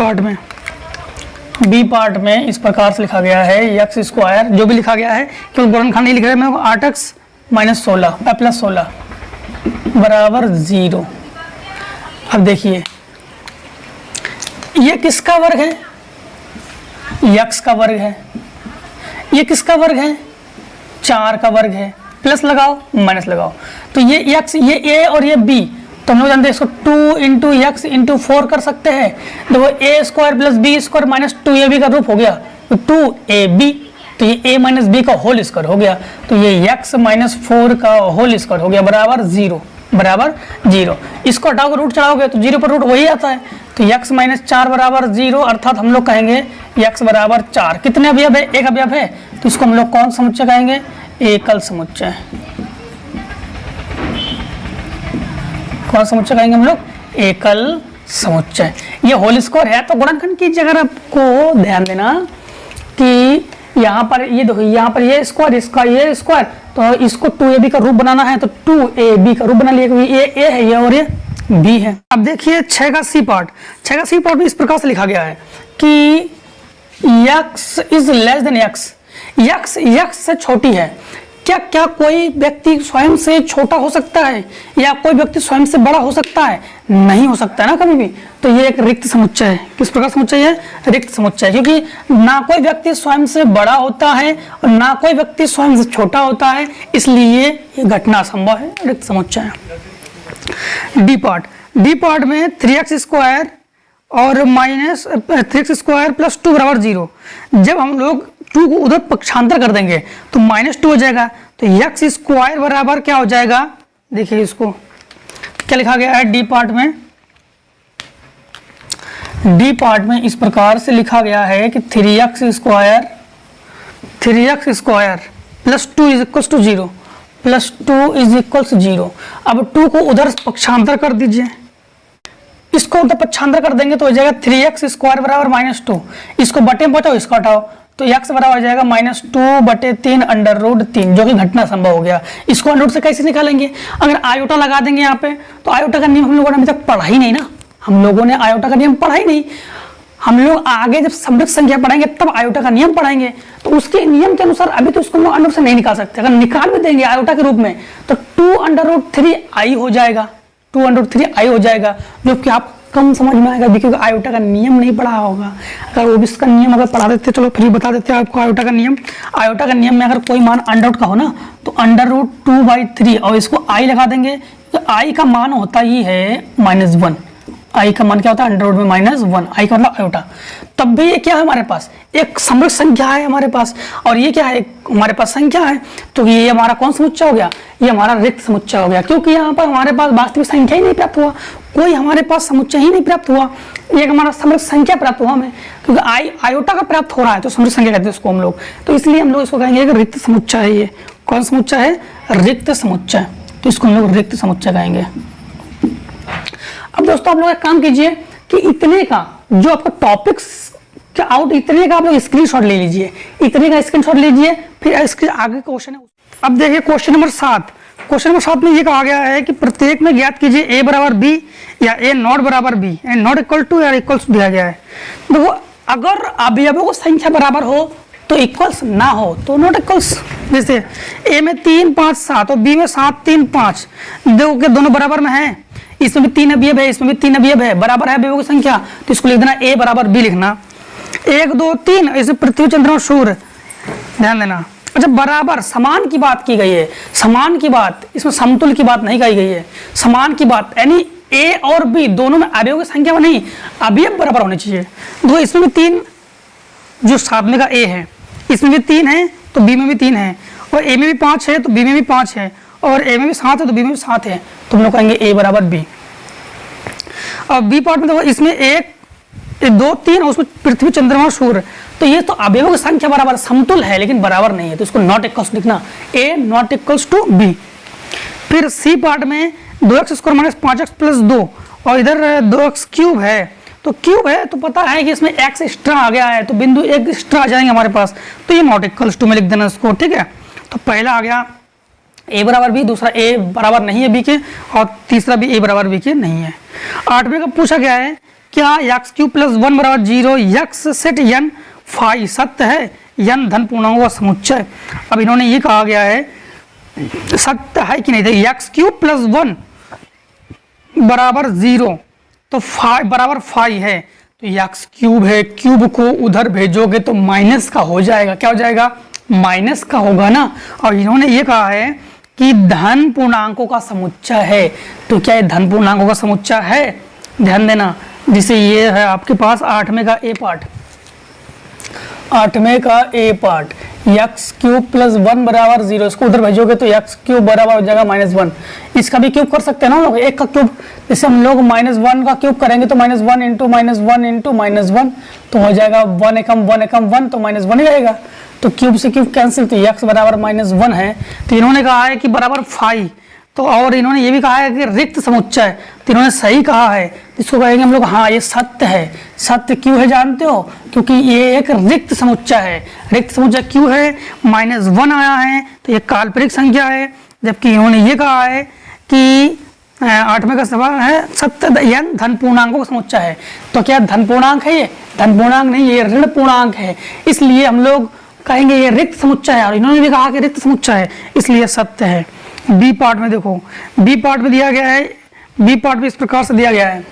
पार्ट में इस प्रकार से लिखा गया है, एक्स स्क्वायर जो भी लिखा गया है, क्योंकि गुणनखंड नहीं लिख रहा है मैं, 8x माइनस 16 प्लस 16 बराबर 0। अब देखिए ये किसका वर्ग है, x का वर्ग है, ये किसका वर्ग है, 4 का वर्ग है, प्लस लगाओ माइनस लगाओ, तो ये x, ये a और ये b, तो हम लोग जानते हैं इसको 2 इंटू एक्स इंटू 4 कर सकते हैं। देखो a square plus B square minus 2ab का रूप हो गया, तो 2ab, तो ये a माइनस बी का होल स्क्वायर हो गया, तो ये x माइनस 4 का होल स्क्वायर हो गया बराबर 0। इसको हटाओगे रूट चढ़ाओगे तो 0 पर रूट वही आता है, तो x माइनस 4 बराबर 0, अर्थात हम लोग कहेंगे x बराबर 4। कितने अवयव है, एक अवयव है, तो इसको हम लोग कौन समुच्चय कहेंगे, एकल समुच्चय। कौन समुच्चय कहेंगे हम लोग, एकल समुच्चय। ये होल स्क्वायर है, तो गुणनखंड की जगह आपको ध्यान देना कि यहाँ पर ये देखो, यहाँ पर ये स्क्वायर, इसका ये स्क्वायर, तो इसको 2ab का रूप बनाना है, तो 2ab का रूप बना लिया, क्योंकि ये a है ये और ये b है। अब देखिए 6 का सी पार्ट में इस प्रकार से लिखा गया है कि x is less then x से छोटी है। क्या कोई व्यक्ति स्वयं से छोटा हो सकता है, या कोई व्यक्ति स्वयं से बड़ा हो सकता है, नहीं हो सकता है ना कभी भी। तो ये एक रिक्त समुच्चय है। किस प्रकार समुच्चय है, रिक्त समुच्चय, क्योंकि ना कोई व्यक्ति स्वयं से बड़ा होता है और ना कोई व्यक्ति स्वयं से छोटा होता है, इसलिए ये घटना असंभव है, रिक्त समुच्चय है। डी पार्ट में 3x स्क्वायर और माइनस 3x स्क्वायर प्लस 2 बराबर 0, जब हम लोग 2 को उधर पक्षांतर कर देंगे तो -2 हो जाएगा, तो x स्क्वायर बराबर क्या हो जाएगा, देखिए इसको क्या लिखा गया है, डी पार्ट में इस प्रकार से लिखा गया है कि 3x square plus 2 is equal to 0, अब 2 को उधर पक्षांतर कर दीजिए, इसको उधर पक्षांतर कर देंगे तो हो जाएगा 3x स्क्वायर बराबर -2, इसको बटे में बचाओ, इसको हटाओ, तो x बराबर हो जाएगा -2/3 अंडर रूट 3, जो कि घटना संभव हो गया। इसको अंडर रूट से कैसे निकालेंगे, अगर आयोटा लगा देंगे यहाँ पे, तो आयोटा का नियम हम लोगों ने अभी तक पढ़ा ही नहीं ना, हम लोगों ने आयोटा का नियम पढ़ा ही नहीं। हम लोग आगे जब समृद्ध संख्या पढ़ाएंगे तब आयोटा का नियम पढ़ाएंगे, तो उसके नियम के अनुसार अभी तो इसको हम लोग अंडर से नहीं निकाल सकते। अगर निकाल भी देंगे आयोटा के रूप में तो 2√3i हो जाएगा, 2√3i हो जाएगा, जो कि आप कम समझ में आएगा क्योंकि आयोटा का नियम नहीं पढ़ा होगा। अगर वो भी इसका नियम अगर पढ़ा देते, चलो फिर बता देते हैं आपको आयोटा का नियम। आयोटा का नियम में अगर कोई मान अंडर का हो ना, तो √2/3 और इसको i लगा देंगे, तो i का मान होता ही है -1। i का मान क्या होता है, अंडर रूट में -1, i का मतलब आयोटा। तब भी ये क्या है, हमारे पास एक समृद्ध संख्या है हमारे पास, और ये क्या है, हमारे पास संख्या है, तो ये हमारा कौन समुच्चय हो गया, ये हमारा रिक्त समुच्चय हो गया, क्योंकि यहाँ पर हमारे पास वास्तविक संख्या ही नहीं प्राप्त हुआ, कोई हमारे पास समुच्चय ही नहीं प्राप्त हुआ, एक हमारा समृद्ध संख्या प्राप्त हुआ हमें, क्योंकि आयोटा का प्राप्त हो रहा है तो समृद्ध संख्या कहते हैं इसको हम लोग। तो इसलिए हम लोग इसको कहेंगे कि रिक्त समुच्चय है। ये कौन समुच्चय है? रिक्त समुच्चय। तो इसको हम लोग रिक्त समुच्चय कहेंगे। अब दोस्तों आप लोग एक काम कीजिए कि इतने का जो आपका टॉपिक्स का इतने का आप लोग स्क्रीनशॉट ले लीजिए, इतने का स्क्रीनशॉट लीजिए, फिर इसके आगे क्वेश्चन है। अब देखिए क्वेश्चन नंबर 7। क्वेश्चन नंबर 7 में ये कहा गया है कि प्रत्येक में ज्ञात कीजिए a बराबर b या a नॉट बराबर b and not equal to या इक्वल्स दिया गया है। देखो अगर अवयवों की संख्या बराबर हो तो इक्वल्स ना हो तो नॉट इक्वल्स। जैसे a में 3 5 7 और b में 7 3 5, देखो कि दोनों बराबर में है, इसमें भी 3 अवयव है, इसमें भी 3 अवयव है, बराबर है अवयवों की संख्या, तो इसको लिख देना a बराबर b लिखना। 1 2 3 इसमें पृथ्वी चंद्र और सूर्य, ध्यान देना। अच्छा बराबर समान की बात की गई है, समान की बात, इसमें समतुल की बात नहीं कही गई है, समान की बात, यानी a और b दोनों में अवयव की संख्या में नहीं, अवयव बराबर होने चाहिए। दो इसमें भी 3 जो साथ में का a है, इसमें भी 3 है तो b में भी 3 है, और a में भी 5 है तो b में भी 5 है, और a में भी 7 है तो b में भी 7 है, तो हम लोग कहेंगे a बराबर b। और b पार्ट में देखो इसमें 1 2 3 और उसमें पृथ्वी चंद्रमा और सूर्य, तो ये तो अवयवों की संख्या बराबर समतुल है लेकिन बराबर नहीं है, तो इसको नॉट इक्वल्स लिखना, a not equals to b। फिर सी पार्ट में 2x square minus 5x plus 2 और इधर 2x क्यूब है, तो क्यूब है तो पता है कि इसमें x एक्स्ट्रा आ गया है तो बिंदु एक एक्स्ट्रा आ जाएंगे हमारे पास, तो ये नॉट इक्वल्स टू में लिख देना इसको, ठीक है। तो पहला आ गया a बराबर b, दूसरा a बराबर नहीं है b के, और तीसरा भी a बराबर b के नहीं है। 8वें का पूछा गया है क्या x क्यूब प्लस 1 बराबर 0 x सेट n फाई सत्य है, n धन पूर्णांकों का समुच्चय। अब इन्होंने ये कहा गया है सत्य है कि नहीं, देखिए x क्यूब प्लस 1 बराबर 0 तो फाई बराबर फाई है, तो x क्यूब है, क्यूब को उधर भेजोगे तो माइनस का हो जाएगा, क्या हो जाएगा? माइनस का होगा ना। और इन्होंने ये कहा है कि धन पूर्णांकों का समुच्चय है, तो क्या ये धन पूर्णांकों का समुच्चय है? ध्यान देना। जिसे ये है आपके पास 8वें का a पार्ट, 8वें का a part x cube plus 1 बराबर 0, इसको उधर भेजोगे तो x क्यूब बराबर हो जाएगा -1। इसका भी क्यूब कर सकते हैं ना लोग, एक का क्यूब, जैसे हम लोग -1 का क्यूब करेंगे तो -1 इंटू -1 इंटू -1 तो हो जाएगा 1 एकम 1 एकम 1, तो -1 ही रहेगा, तो क्यूब से क्यूब कैंसिल, तो x बराबर -1 है। तो इन्होंने कहा है कि बराबर फाई, तो और इन्होंने ये भी कहा है कि रिक्त समुच्चय, तो इन्होंने सही कहा है, इसको कहेंगे हम लोग हाँ ये सत्य है। सत्य क्यों है जानते हो? क्योंकि ये एक रिक्त समुच्चय है। रिक्त समुच्चय क्यों है? -1 आया है तो ये काल्पनिक संख्या है, जबकि इन्होंने ये कहा है कि 8वें का सवाल है सत्य n धन पूर्णांकों का समुच्चय है। तो क्या धन पूर्णांक है? ये धन पूर्णांक नहीं, ये ऋण पूर्णांक है, इसलिए हम लोग कहेंगे ये रिक्त समुच्चय है, और इन्होंने भी कहा कि रिक्त समुच्चय है, इसलिए सत्य है। बी पार्ट में देखो, बी पार्ट में दिया गया है, बी पार्ट में इस प्रकार से दिया गया है,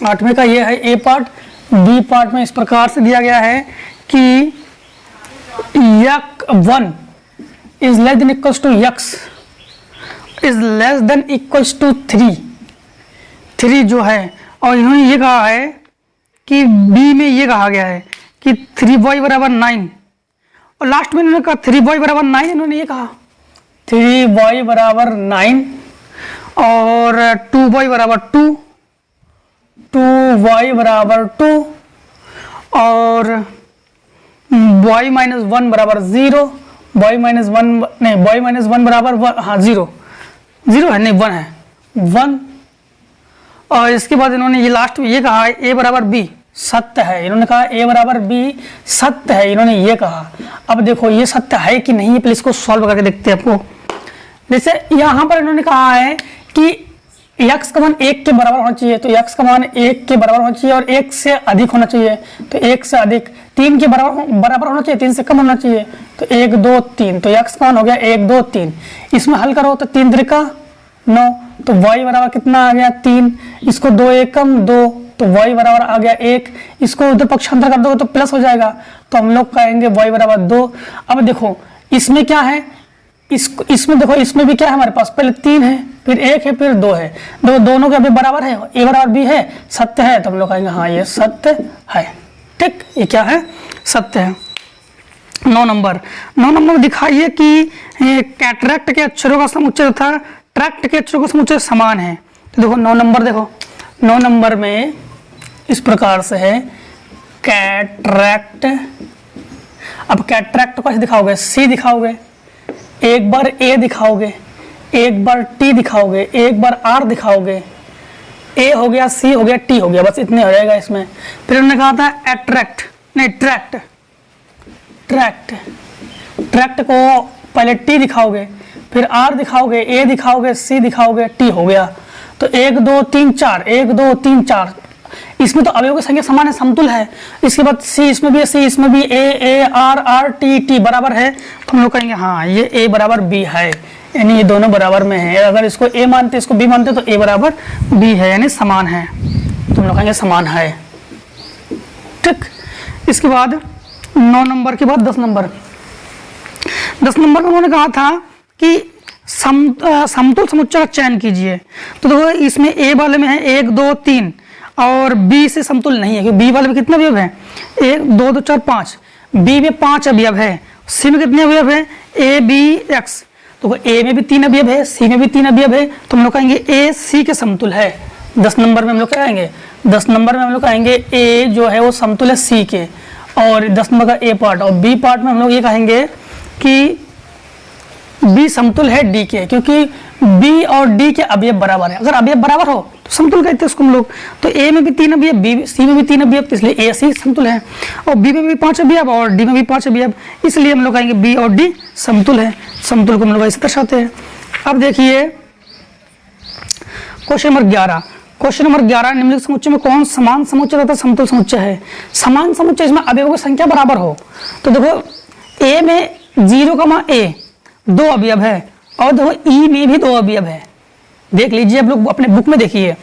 8वें का ये है ए पार्ट, बी पार्ट में इस प्रकार से दिया गया है कि y1 is less than equals to x is less than equals to 3 जो है, और इन्होंने ये कहा है कि बी में ये कहा गया है कि 3y बराबर 9, और लास्ट में इन्होंने कहा 3y बराबर 9, इन्होंने ये कहा 3y बराबर 9 और 2y बराबर 2, 2y बराबर 2 और y माइनस 1 बराबर 0, y माइनस 1 नहीं, y माइनस 1 बराबर 1, हाँ 0 है नहीं 1 है 1। और इसके बाद इन्होंने ये लास्ट में ये कहा है a बराबर b सत्य है, इन्होंने कहा a बराबर b सत्य है, इन्होंने ये कहा। अब देखो ये सत्य है कि नहीं है, पहले इसको सॉल्व करके देखते हैं आपको। जैसे यहाँ पर इन्होंने कहा है कि x का मान 1 के बराबर होना चाहिए, तो x का मान 1 के बराबर होना चाहिए और 1 से अधिक होना चाहिए, तो 1 से अधिक, 3 के बराबर होना चाहिए, 3 से कम होना चाहिए, तो 1 2 3, तो x का मान हो गया 1 2 3। इसमें हल करो तो 3 त्रिका 9, तो y बराबर कितना आ गया 3, इसको 2 एकम 2, तो y बराबर आ गया 1, इसको उधर पक्षांतर कर दोगे तो प्लस हो जाएगा, तो हम लोग कहेंगे y बराबर 2। अब देखो इसमें क्या है, इसमें देखो इसमें भी क्या है हमारे पास, पहले 3 है फिर 1 है फिर 2 है, दोनों के अभी बराबर है, a बराबर b है, सत्य है, तो हम लोग कहेंगे हाँ ये सत्य है। ठीक, ये क्या है? सत्य है। 9 नंबर दिखाइए कि कैटरेक्ट के अक्षरों का समुच्चय तथा ट्रैक्ट के अक्षरों का समुच्चय समान है। तो देखो 9 नंबर, देखो 9 नंबर में इस प्रकार से है कैटरैक्ट। अब कैटरैक्ट को ऐसे दिखाओगे, सी दिखाओगे, एक बार ए दिखाओगे, एक बार टी दिखाओगे, एक बार आर दिखाओगे, ए हो गया, सी हो गया, टी हो गया, बस इतने हो जाएगा इसमें। फिर उन्होंने कहा था अट्रैक्ट, नहीं ट्रैक्ट, ट्रैक्ट, ट्रैक्ट को पहले टी दिखाओगे, फिर आर दिखाओगे, ए दिखाओगे, सी दिखाओगे, टी हो गया। तो 1 2 3 4, 1 2 3 4, इसमें तो अवयवों की संख्या समान है, समतुल है। इसके बाद सी इसमें भी, सी इसमें भी, A R R T T बराबर है, तो हम लोग कहेंगे हाँ ये ए बराबर बी है, यानी ये दोनों बराबर में है। अगर इसको ए मानते इसको बी मानते तो ए बराबर बी है, यानी समान है, तो हम लोग कहेंगे समान है। ठीक, इसके बाद 9 नंबर के बाद 10 नंबर। 10 नंबर में उन्होंने कहा था कि समतुल समुच्चय का चयन कीजिए। तो देखो इसमें ए वाले में है 1 2 3 और बी से समतुल नहीं है, क्योंकि बी वाले में कितने अवयव है, 1 2 2 4 5, बी में 5 अवयव है, सी में कितने अवयव है, ए बी एक्स, तो ए में भी 3 अवयव है, सी में भी 3 अवयव है, तो हम लोग कहेंगे ए सी के समतुल है। 10 नंबर में हम लोग कहेंगे, 10 नंबर में हम लोग कहेंगे ए जो है वो समतुल है सी के, और 10 नंबर का ए पार्ट, और बी पार्ट में हम लोग ये कहेंगे कि बी समतुल है डी के, क्योंकि बी और डी के अवयव बराबर है। अगर अवयव बराबर हो तो समतुल कहते हैं उसको हम लोग। तो ए में भी 3 अवयव, बी सी में भी 3 अवयव, तो इसलिए ए सी समतुल है, और बी में भी 5 अवयव और डी में भी 5 अवयव, इसलिए हम लोग कहेंगे बी और डी समतुल है। समतुल को हम लोग ऐसे दर्शाते हैं। अब देखिए क्वेश्चन नंबर 11। क्वेश्चन नंबर 11, निम्नलिखित समुच्चय में कौन समान समुच्चय तथा समतुल समुच्चय है। समान समुच्चय इसमें अवयवों की संख्या बराबर हो। तो देखो ए में 0, ए 2 अवयव है, और देखो ई में भी 2 अवयव है। देख लीजिए आप लोग अपने बुक में देखिए,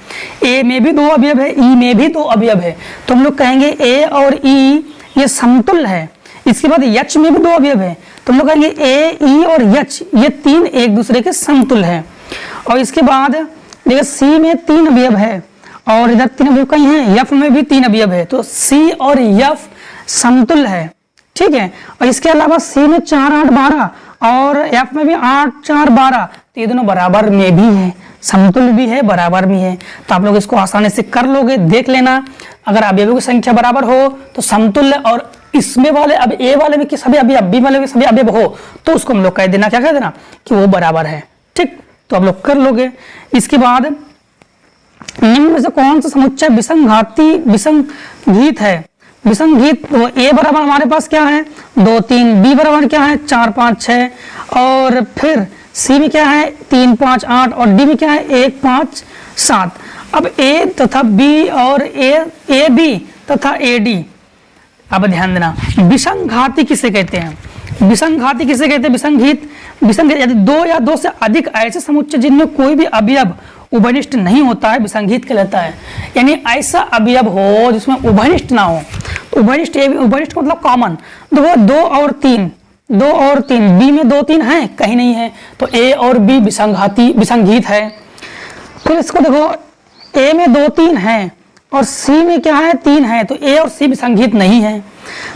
ए में भी 2 अवयव है, ई में भी 2 अवयव है, तो हम लोग कहेंगे ए और ई ये समतुल है। इसके बाद यच में भी 2 अवयव है, तो हम लोग कहेंगे ए ई और यच ये 3 एक दूसरे के समतुल है। और इसके बाद देखिए सी में 3 अवयव है, और इधर 3 अवयव कहीं है, यफ में भी 3 अवयव है, तो सी और यफ समतुल है। ठीक है, और इसके अलावा सी में 4 8 12 और एफ में भी 8 4 12, तो ये दोनों बराबर में भी है, समतुल भी है, बराबर भी है। तो आप लोग इसको आसानी से कर लोगे, देख लेना। अगर अवयवों की संख्या बराबर हो तो समतुल्य, और इसमें वाले अब ए वाले में कि सभी अवयव, बी वाले में सभी अवयव हो तो उसको हम लोग कह देना, क्या कह देना कि वो बराबर है। ठीक, तो आप लोग कर लोगे। इसके बाद निम्न में से कौन सा समुच्चय विसंगीत है। विसंगीत, तो ए बराबर हमारे पास क्या है 2 3, बी बराबर क्या है 4 5 6, और फिर सी में क्या है 3 5 8, और डी में क्या है 1 5 7। अब ए तथा बी और ए बी तथा ए डी, अब ध्यान देना, विसंघाती किसे कहते हैं। विसंघाती किसे कहते हैं, विसंगीत, विसंगीत यदि 2 या 2 से अधिक ऐसे समुच्चय जिनमें कोई भी अवयव उभयनिष्ठ नहीं होता है, विसंगीत कहलाता है। यानी ऐसा अवयव हो जिसमें उभयनिष्ठ ना हो। तो उभयनिष्ठ, उभयनिष्ठ मतलब कॉमन, देखो 2 और 3, 2 और 3, बी में 2 3 है, कहीं नहीं है, तो ए और बी विसंघाती विसंगीत है। फिर इसको देखो ए में 2 3 है और सी में क्या है 3 है, तो ए और सी विसंगीत नहीं है।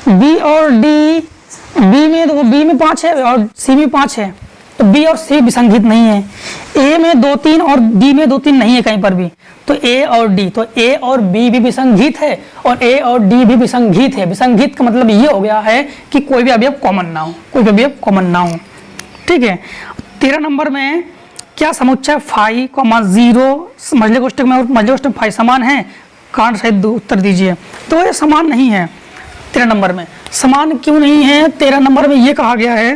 बी और डी, बी में देखो बी में 5 है और सी में 5 है, तो बी और सी विसंगीत नहीं है। ए में 2 3 और डी में 2 3 नहीं है कहीं पर भी, तो ए और डी, तो ए और बी भी विसंगीत है और ए और डी भी विसंगीत है। विसंगीत का मतलब ये हो गया है कि कोई भी अवयव कॉमन ना हो, कोई भी अवयव कॉमन ना हो। ठीक है, 13 नंबर में क्या समुच्चय फाई 0 मझले कोष्ठक में और मझले कोष्ठक फाई समान है, कारण सहित उत्तर दीजिए। तो ये समान नहीं है। 13 नंबर में समान क्यों नहीं है, 13 नंबर में ये कहा गया है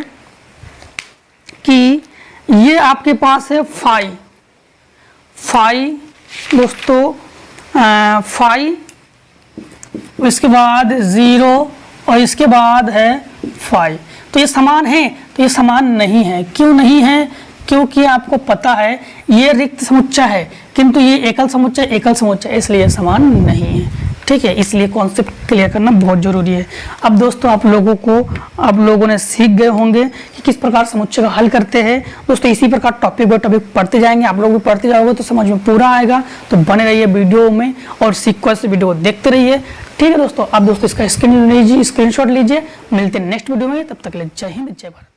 कि ये आपके पास है फाई, फाई दोस्तों, फाई, इसके बाद 0 और इसके बाद है फाई, तो ये समान है। तो ये समान नहीं है। क्यों नहीं है, क्योंकि आपको पता है ये रिक्त समुच्चय है, किंतु ये एकल समुच्चय इसलिए समान नहीं है। ठीक है, इसलिए कॉन्सेप्ट क्लियर करना बहुत जरूरी है। अब दोस्तों आप लोगों ने सीख गए होंगे कि किस प्रकार समुच्चय का हल करते हैं। दोस्तों इसी प्रकार टॉपिक बाय टॉपिक पढ़ते जाएंगे, आप लोग भी पढ़ते जाओगे तो समझ में पूरा आएगा। तो बने रहिए वीडियो में और सीक्वेंस वीडियो देखते रहिए। ठीक है दोस्तों, आप दोस्तों इसका स्क्रीनशॉट लीजिए। मिलते हैं नेक्स्ट वीडियो में, तब तक के लिए जय हिंद जय भारत।